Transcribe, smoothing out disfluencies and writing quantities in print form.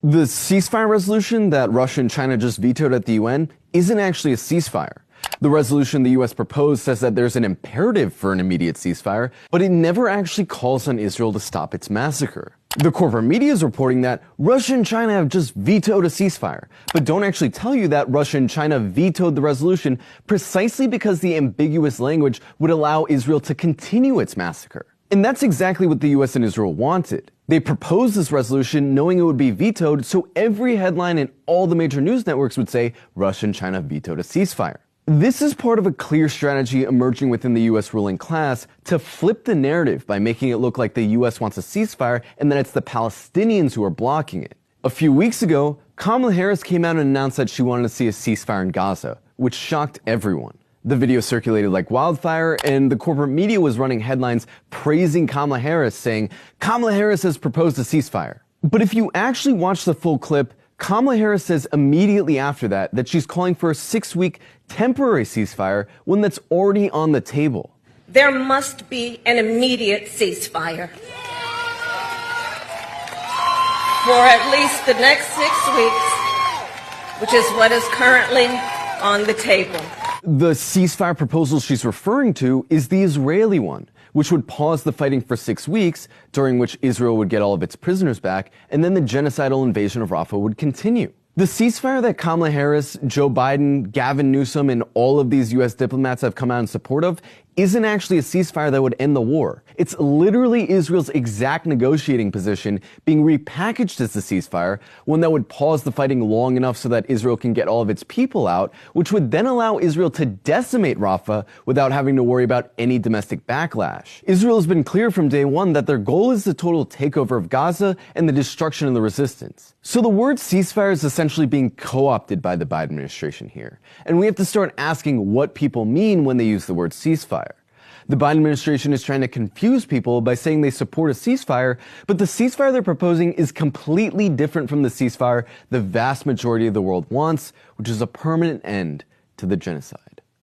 The ceasefire resolution that Russia and China just vetoed at the UN isn't actually a ceasefire. The resolution the US proposed says that there's an imperative for an immediate ceasefire, but it never actually calls on Israel to stop its massacre. The corporate media is reporting that Russia and China have just vetoed a ceasefire, but don't actually tell you that Russia and China vetoed the resolution precisely because the ambiguous language would allow Israel to continue its massacre. And that's exactly what the US and Israel wanted. They proposed this resolution knowing it would be vetoed, so every headline in all the major news networks would say Russia and China vetoed a ceasefire. This is part of a clear strategy emerging within the US ruling class to flip the narrative by making it look like the US wants a ceasefire and that it's the Palestinians who are blocking it. A few weeks ago, Kamala Harris came out and announced that she wanted to see a ceasefire in Gaza, which shocked everyone. The video circulated like wildfire, and the corporate media was running headlines praising Kamala Harris, saying, "Kamala Harris has proposed a ceasefire." But if you actually watch the full clip, Kamala Harris says immediately after that she's calling for a 6-week temporary ceasefire, one that's already on the table. There must be an immediate ceasefire for at least the next 6 weeks, which is what is currently on the table. The ceasefire proposal she's referring to is the Israeli one, which would pause the fighting for 6 weeks, during which Israel would get all of its prisoners back, and then the genocidal invasion of Rafah would continue. The ceasefire that Kamala Harris, Joe Biden, Gavin Newsom, and all of these US diplomats have come out in support of isn't actually a ceasefire that would end the war. It's literally Israel's exact negotiating position being repackaged as a ceasefire, one that would pause the fighting long enough so that Israel can get all of its people out, which would then allow Israel to decimate Rafah without having to worry about any domestic backlash. Israel has been clear from day one that their goal is the total takeover of Gaza and the destruction of the resistance. So the word ceasefire is essentially being co-opted by the Biden administration here. And we have to start asking what people mean when they use the word ceasefire. The Biden administration is trying to confuse people by saying they support a ceasefire, but the ceasefire they're proposing is completely different from the ceasefire the vast majority of the world wants, which is a permanent end to the genocide.